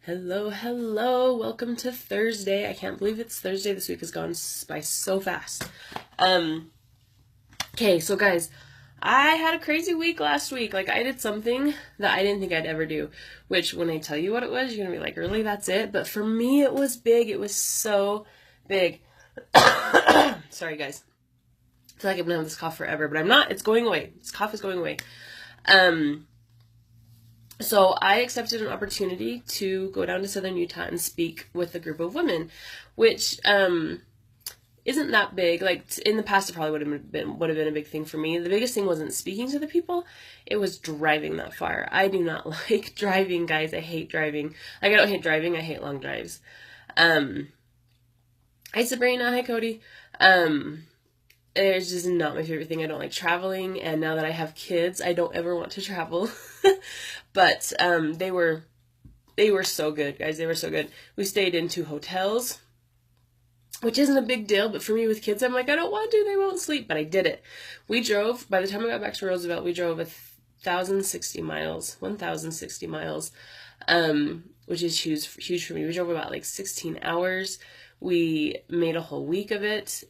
Hello, hello. Welcome to Thursday. I can't believe it's Thursday. This week has gone by so fast. Um, okay, so guys, I had a crazy week last week. Like I did something that I didn't think I'd ever do, which when I tell you what it was, you're going to be like, "Really? That's it?" But for me, it was big. It was so big. Sorry, guys. I feel like I'm going to have this cough forever, but I'm not. It's going away. This cough is going away. Um, So I accepted an opportunity to go down to Southern Utah and speak with a group of women, which isn't that big. Like in the past, it probably would have been a big thing for me. The biggest thing wasn't speaking to the people; it was driving that far. I do not like driving, guys. I hate driving. Like I don't hate driving. I hate long drives. Um, Hi Sabrina. Hi Cody. Um, it's just not my favorite thing. I don't like traveling, and now that I have kids, I don't ever want to travel. But they were so good, guys. They were so good. We stayed in 2 hotels, which isn't a big deal, but for me with kids, I'm like, I don't want to. They won't sleep, but I did it. We drove. By the time I got back to Roosevelt, we drove 1,060 miles, which is huge for me. We drove about like 16 hours. We made a whole week of it.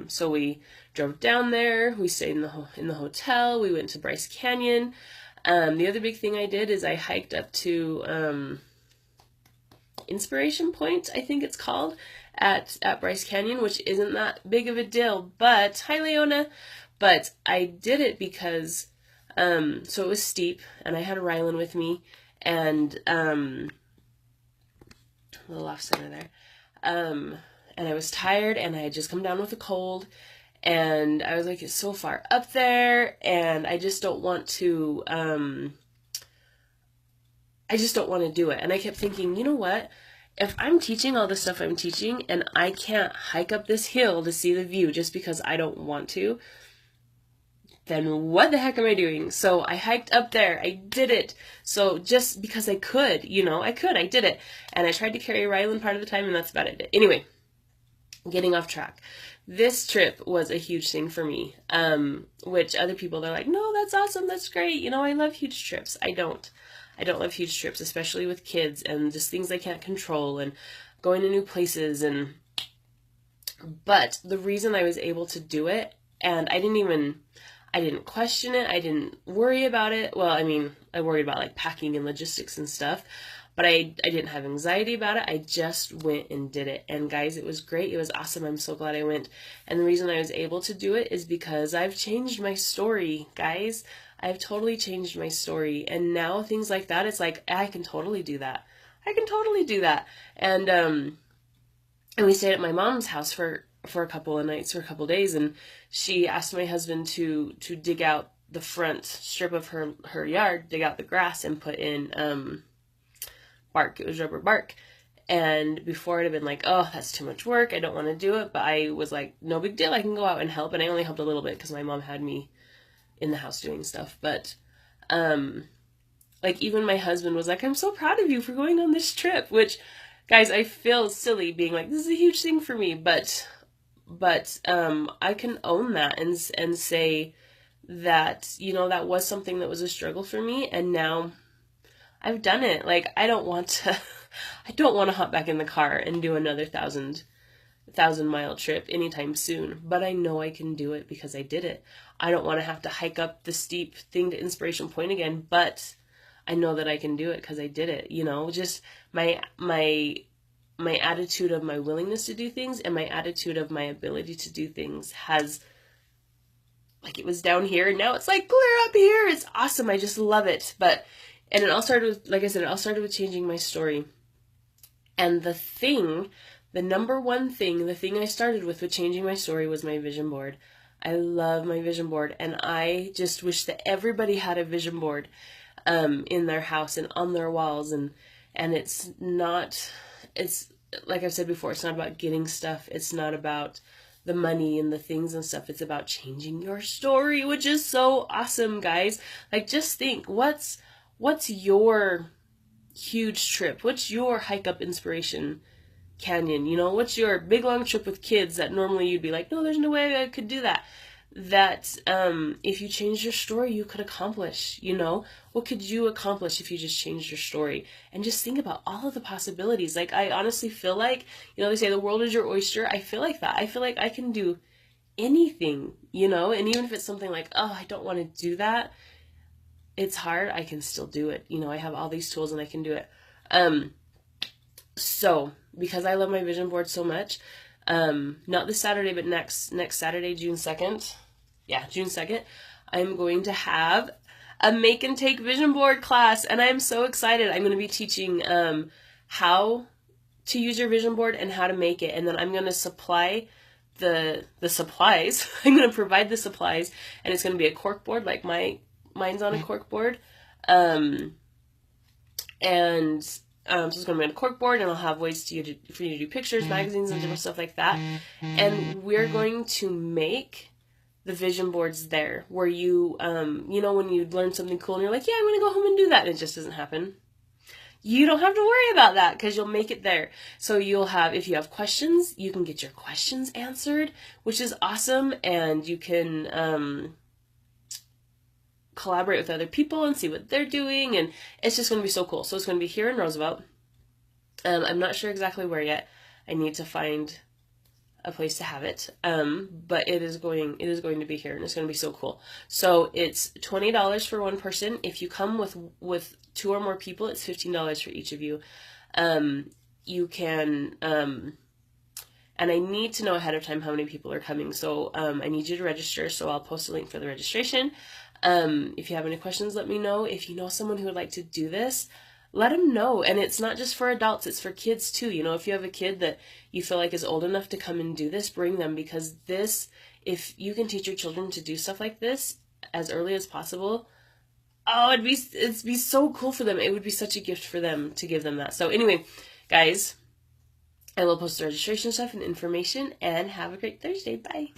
So we drove down there. We stayed in the hotel. We went to Bryce Canyon. The other big thing I did is I hiked up to Inspiration Point, I think it's called, at Bryce Canyon, which isn't that big of a deal. But hi, Leona. But I did it because so it was steep, and I had Rylan with me, and a little off center there. And I was tired, and I had just come down with a cold, and I was like, it's so far up there, and I just don't want to do it. And I kept thinking, you know what? If I'm teaching all the stuff I'm teaching and I can't hike up this hill to see the view just because I don't want to, then what the heck am I doing? So I hiked up there. I did it. So just because I could, I did it. And I tried to carry Rylan part of the time, and that's about it. Anyway, getting off track. This trip was a huge thing for me, which other people, they're like, no, that's awesome. That's great. I love huge trips. I don't love huge trips, especially with kids and just things I can't control and going to new places. But the reason I was able to do it, and I didn't question it. I didn't worry about it. Well, I mean, I worried about like packing and logistics and stuff, but I didn't have anxiety about it. I just went and did it. And guys, it was great. It was awesome. I'm so glad I went. And the reason I was able to do it is because I've changed my story, guys. I've totally changed my story. And now things like that, it's like, I can totally do that. I can totally do that. And we stayed at my mom's house for a couple of nights, for a couple of days, and she asked my husband to dig out the front strip of her yard, dig out the grass, and put in bark. It was rubber bark. And before it'd have been like, oh, that's too much work. I don't want to do it. But I was like, no big deal. I can go out and help. And I only helped a little bit because my mom had me in the house doing stuff. But like even my husband was like, I'm so proud of you for going on this trip, which, guys, I feel silly being like, this is a huge thing for me, but I can own that and say that, that was something that was a struggle for me, and now I've done it. Like, I don't want to hop back in the car and do another 1,000-mile trip anytime soon, but I know I can do it because I did it. I don't want to have to hike up the steep thing to Inspiration Point again, but I know that I can do it because I did it. Just my attitude of my willingness to do things and my attitude of my ability to do things has, like, it was down here and now it's like clear up here. It's awesome. I just love it. And it all started with, like I said, changing my story. And the number one thing, the thing I started with changing my story was my vision board. I love my vision board, and I just wish that everybody had a vision board in their house and on their walls, and it's like I've said before, it's not about getting stuff. It's not about the money and the things and stuff. It's about changing your story, which is so awesome, guys. Like, just think, what's your huge trip? What's your hike up Inspiration Canyon? What's your big long trip with kids that normally you'd be like, no, there's no way I could do that. that if you changed your story, you could accomplish, you know? What could you accomplish if you just changed your story? And just think about all of the possibilities. Like, I honestly feel like, you know, they say the world is your oyster. I feel like that. I feel like I can do anything, you know? And even if it's something like, oh, I don't want to do that, it's hard, I can still do it. You know, I have all these tools and I can do it. So, because I love my vision board so much, not this Saturday, but next Saturday, June 2nd. Yeah, June 2nd, I'm going to have a make and take vision board class, and I'm so excited. I'm going to be teaching how to use your vision board and how to make it, and then I'm going to supply the supplies. I'm going to provide the supplies, and it's going to be a cork board, like mine's on a cork board, so it's going to be on a cork board, and I'll have ways for you to do pictures, magazines, and different stuff like that. And we're going to make the vision boards there, where you, you know, when you learn something cool and you're like, yeah, I'm going to go home and do that, and it just doesn't happen. You don't have to worry about that because you'll make it there. So you'll have, if you have questions, you can get your questions answered, which is awesome, and you can collaborate with other people and see what they're doing, and it's just going to be so cool. So it's going to be here in Roosevelt. I'm not sure exactly where yet. I need to find a place to have it, but it is going to be here, and it's going to be so cool. So it's $20 for one person. If you come with 2 or more people, it's $15 for each of you. You can, and I need to know ahead of time how many people are coming, so I need you to register, so I'll post a link for the registration. If you have any questions, let me know. If you know someone who would like to do this, let them know. And it's not just for adults, it's for kids too. You know, if you have a kid that you feel like is old enough to come and do this, bring them, because this, if you can teach your children to do stuff like this as early as possible, oh, it'd be so cool for them. It would be such a gift for them to give them that. So anyway, guys, I will post the registration stuff and information, and have a great Thursday. Bye.